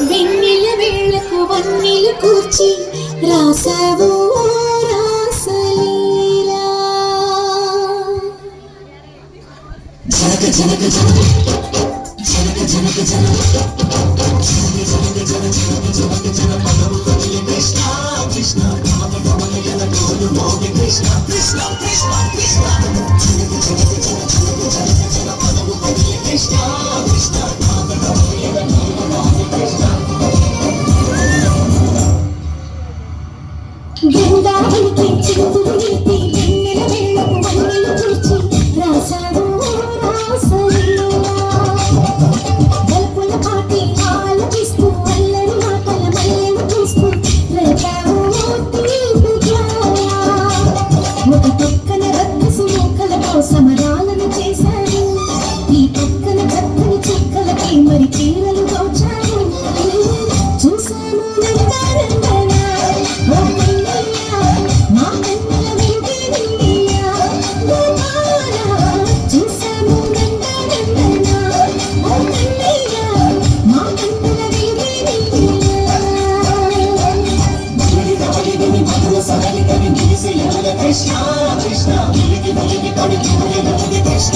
వెన్నెల వేళకు వన్నెలు కూర్చి రాసావు రాసలీలా జనక జనక జనక జనక జనక జనక కృష్ణ కృష్ణ కృష్ణ కృష్ణ కృష్ణ కృష్ణ కృష్ణ బృందావనికి చిందులు నీతి వెన్నెల వేళకు వన్నెలు కూర్చి రాసావు రాసలీలా గల్పుల పాటి ఆలపిస్తూ అల్లరి మాటల మల్లెలు చూస్తూ రేపావు తీపి జ్వాల ఒక పక్కన రక్కసు మొక్కలతో సమరాలను చేశారు ఈ పక్కన కత్తని చుక్కలకి మరి చీరలు దోచారు చూసాము నందనందన ఓ కన్నయ్య మా కన్నుల వెంటే నిండియ గోపాల చూసాము నందనందన ఓ కన్నయ్య మా కన్నుల వెంటే నిండియ మధుర సరళికని నిలిసి కృష్ణ కృష్ణ కృష్ణ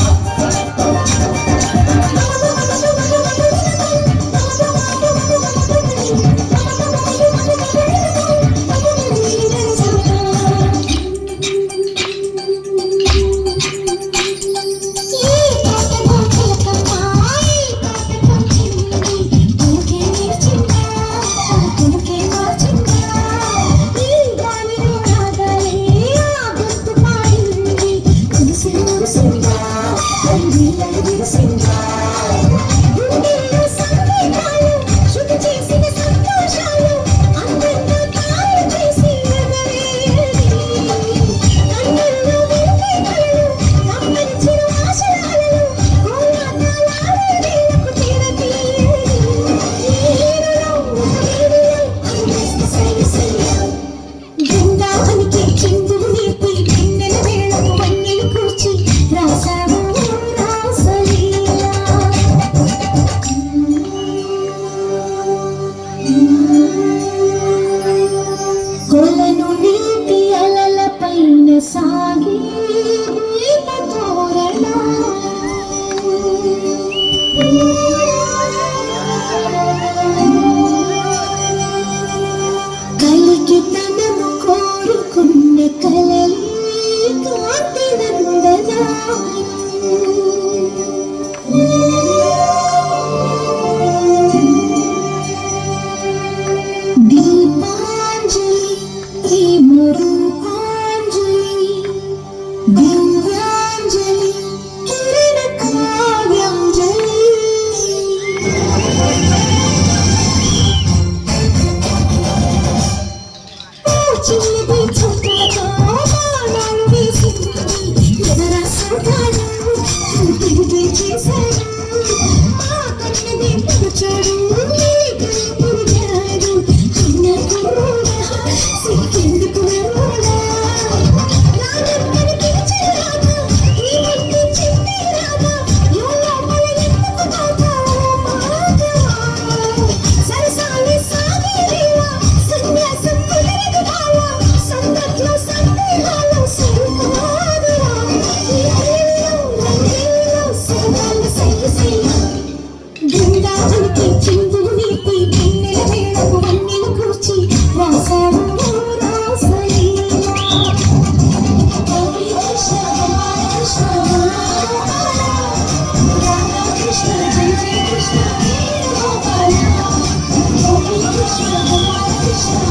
కొలను నీటి అలల పైన సాగి తోరణ కలికి తనము కోరుకున్న కలలి కాంతి నందన దివ్యాంజలి కిరణ కావ్యాంజలి చిన్నది చుట్టతో బాణాలు వేసింది ఎదరా సౌకాలు తిరిగి చేశారు మా కన్నది పురుచాడు పురుగాడు అన్న కూడా సిక్కేందుకు వెళ్ళడా చిందులు నీపై వెన్నెల వేళకు వన్నెలు కూర్చి రాసావు రాసలీలా కృష్ణ జయ జయ కృష్ణ గోపాల కృష్ణ కృష్ణ